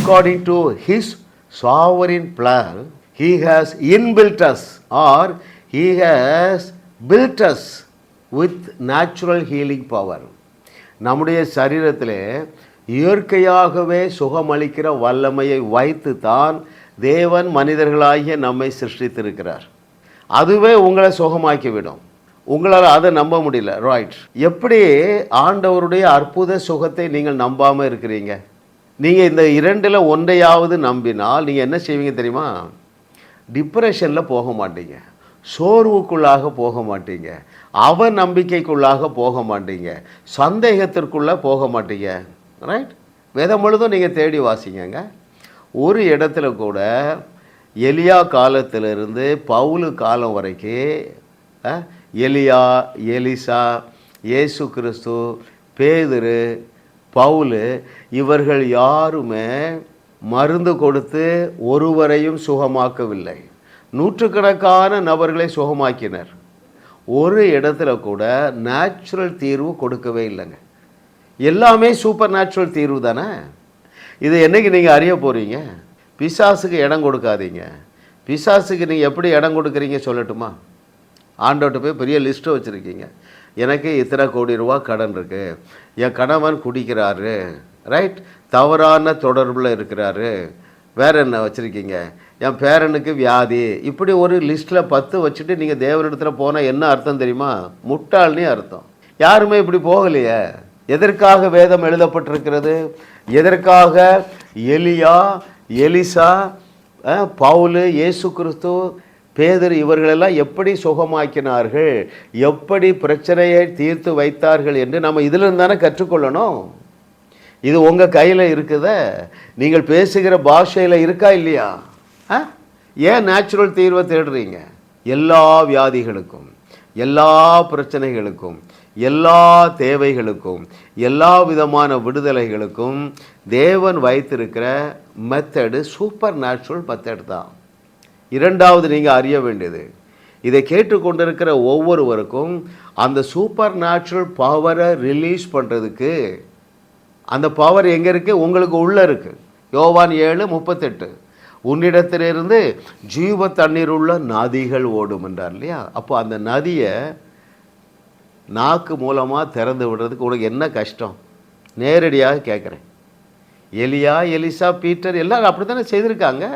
according to his sovereign plan, he has inbuilt us, or he has built us with natural healing power. நம்முடைய சரீரத்திலே இயற்கையாகவே சுகமளிக்கிற வல்லமையை வைத்து தான் தேவன் மனிதர்களாகிய நம்மை சிருஷ்டித்திருக்கிறார். அதுவே உங்களை சுகமாக்கிவிடும். உங்களால் அதை நம்ப முடியல, ரைட்? எப்படி ஆண்டவருடைய அற்புத சுகத்தை நீங்கள் நம்பாமல் இருக்கிறீங்க? நீங்கள் இந்த இரண்டில் ஒன்றையாவது நம்பினால் நீங்கள் என்ன செய்வீங்க தெரியுமா? டிப்ரெஷனில் போக மாட்டீங்க, சோர்வுக்குள்ளாக போக மாட்டீங்க, அவநம்பிக்கைக்குள்ளாக போக மாட்டீங்க, சந்தேகத்திற்குள்ளே போக மாட்டீங்க, ரைட்? வேதம் முழுதும் நீங்கள் தேடி வாசிங்கங்க. ஒரு இடத்துல கூட எலியா காலத்திலிருந்து பவுலு காலம் வரைக்கும் எலியா, எலிசா, இயேசு கிறிஸ்து, பேதுரு, பவுலு இவர்கள் யாருமே மருந்து கொடுத்து ஒருவரையும் சுகமாக்கவில்லை. நூற்றுக்கணக்கான நபர்களை சுகமாக்கினர். ஒரு இடத்துல கூட நேச்சுரல் தீர்வு கொடுக்கவே இல்லைங்க. எல்லாமே சூப்பர் நேச்சுரல் தீர்வு தானே. இது என்னைக்கு நீங்கள் அறிய போகிறீங்க? பிசாசுக்கு இடம் கொடுக்காதீங்க. பிசாசுக்கு நீங்கள் எப்படி இடம் கொடுக்குறீங்க சொல்லட்டுமா? ஆண்டவர்கிட்ட போய் பெரிய லிஸ்ட்டை வச்சுருக்கீங்க. எனக்கு இத்தனை கோடி ரூபா கடன் இருக்குது, என் கணவன் குடிக்கிறாரு, ரைட், தவறான தொடர்பில் இருக்கிறாரு, வேறு என்ன வச்சுருக்கீங்க, என் பேரனுக்கு வியாதி, இப்படி ஒரு லிஸ்ட்டில் 10 வச்சுட்டு நீங்கள் தேவனிடத்தில் போனால் என்ன அர்த்தம் தெரியுமா? முட்டாள்னே அர்த்தம். யாருமே இப்படி போகலையே. எதற்காக வேதம் எழுதப்பட்டிருக்கிறது? எதற்காக எலியா, எலிசா, பவுலு, இயேசு கிறிஸ்து, பேதுரு இவர்களெல்லாம் எப்படி சுகமாக்கினார்கள், எப்படி பிரச்சனையை தீர்த்து வைத்தார்கள் என்று நம்ம இதிலிருந்து தானே கற்றுக்கொள்ளணும். இது உங்கள் கையில் இருக்குத. நீங்கள் பேசுகிற பாஷையில் இருக்கா இல்லையா? ஏன் நேச்சுரல் தீர்வை தேடுறீங்க? எல்லா வியாதிகளுக்கும், எல்லா பிரச்சனைகளுக்கும், எல்லா தேவைகளுக்கும், எல்லா விதமான விடுதலைகளுக்கும் தேவன் வைத்திருக்கிற மெத்தடு சூப்பர் நேச்சுரல் மெத்தட் தான். இரண்டாவது நீங்கள் அறிய வேண்டியது, இதை கேட்டுக்கொண்டிருக்கிற ஒவ்வொருவருக்கும் அந்த சூப்பர் நேச்சுரல் பவரை ரிலீஸ் பண்ணுறதுக்கு அந்த பவர் எங்கே இருக்குது? உங்களுக்கு உள்ளே இருக்குது. யோவான் 7:38 உன்னிடத்திலிருந்து ஜீவ தண்ணீர் உள்ள நதிகள் ஓடும் என்றார் இல்லையா? அப்போ அந்த நதியை நாக்கு மூலமாக திறந்து விடுறதுக்கு உனக்கு என்ன கஷ்டம்? நேரடியாக கேட்குறேன். எலியா, எலிசா, பீட்டர் எல்லாம் அப்படி தானே செய்திருக்காங்க.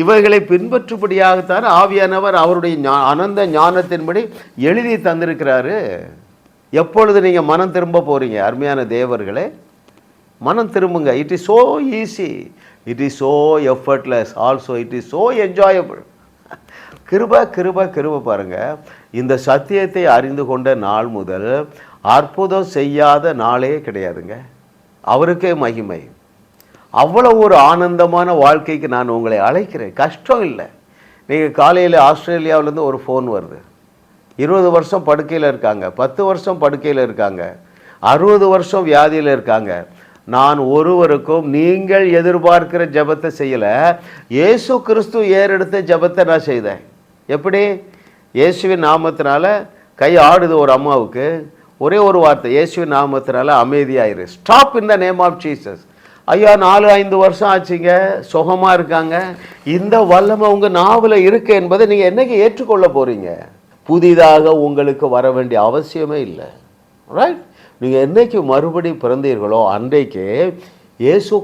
இவைகளை பின்பற்றும்படியாகத்தான் ஆவியானவர் அவருடைய அனந்த ஞானத்தின்படி எழுதி தந்திருக்கிறாரு. எப்பொழுது நீங்கள் மனம் திரும்ப போகிறீங்க? அருமையான தேவர்களே, மனம் திரும்புங்க. It is so easy, it is so effortless, also it is so enjoyable. கிருப கிருப கிருப பாருங்கள். இந்த சத்தியத்தை அறிந்து கொண்ட நாள் முதல் அற்புதம் செய்யாத நாளே கிடையாதுங்க. அவருக்கே மகிமை. அவ்வளோ ஒரு ஆனந்தமான வாழ்க்கைக்கு நான் உங்களை அழைக்கிறேன். கஷ்டம் இல்லை. நீங்கள் காலையில் ஆஸ்திரேலியாவிலேருந்து ஒரு ஃபோன் வருது. 20 வருஷம் படுக்கையில் இருக்காங்க, 10 வருஷம் படுக்கையில் இருக்காங்க, 60 வருஷம் வியாதியில் இருக்காங்க. நான் ஒருவருக்கும் நீங்கள் எதிர்பார்க்கிற ஜெபத்தை செய்யலை. இயேசு கிறிஸ்து ஏறெடுத்த ஜெபத்தை நான் செய்தேன். எப்படி? இயேசுவின் நாமத்தினால கை ஆடுது ஒரு அம்மாவுக்கு. ஒரே ஒரு வார்த்தை, இயேசுவின் நாமத்தினால அமைதியாயிரு. Stop in the name of Jesus. ஐயா 4-5 வருஷம் ஆச்சுங்க, சுகமாக இருக்காங்க. இந்த வல்லமை உங்கள் நாவில் இருக்கு என்பதை நீங்கள் என்னைக்கு ஏற்றுக்கொள்ள போகிறீங்க? புதிதாக உங்களுக்கு வர வேண்டிய அவசியமே இல்லை, ரைட்? நீங்கள் என்னைக்கு மறுபடி பிறந்தீர்களோ அன்றைக்கு இயேசு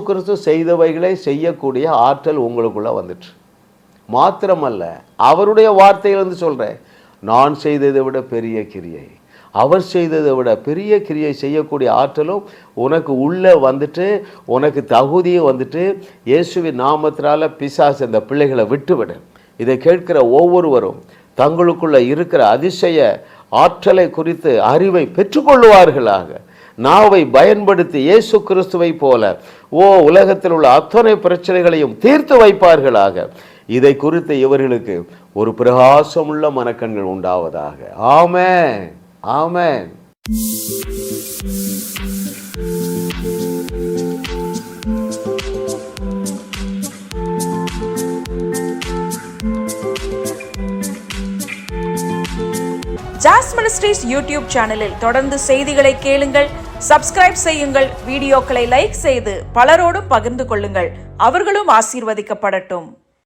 கிறிஸ்து செய்தவைகளை செய்யக்கூடிய ஆற்றல் உங்களுக்குள்ளே வந்துட்டு. மாத்திரமல்ல, அவருடைய வார்த்தையிலிருந்து சொல்கிறேன், நான் செய்ததை விட பெரிய கிரியை, அவர் செய்ததை விட பெரிய கிரியை செய்யக்கூடிய ஆற்றலும் உனக்கு உள்ளே வந்துட்டு, உனக்கு தகுதியும் வந்துட்டு, இயேசுவின் நாமத்தினால பிசாசு இந்த பிள்ளைகளை விட்டுவிடு. இதை கேட்கிற ஒவ்வொருவரும் தங்களுக்குள்ள இருக்கிற அதிசய ஆற்றலை குறித்து அறிவை பெற்றுக்கொள்வார்களாக. நாவை பயன்படுத்தி இயேசு கிறிஸ்துவை போல உலகத்தில் உள்ள அத்தனை பிரச்சனைகளையும் தீர்த்து வைப்பார்களாக. இதை குறித்து இவர்களுக்கு ஒரு பிரகாசமுள்ள மனக்கண்கள் உண்டாவதாக. ஆமென், ஆமென். ஜாஸ் மினிஸ்ட்ரீஸ் யூடியூப் சேனலில் தொடர்ந்து செய்திகளை கேளுங்கள், சப்ஸ்கிரைப் செய்யுங்கள், வீடியோக்களை லைக் செய்து பலரோடும் பகிர்ந்து கொள்ளுங்கள். அவர்களும் ஆசீர்வதிக்கப்படட்டும்.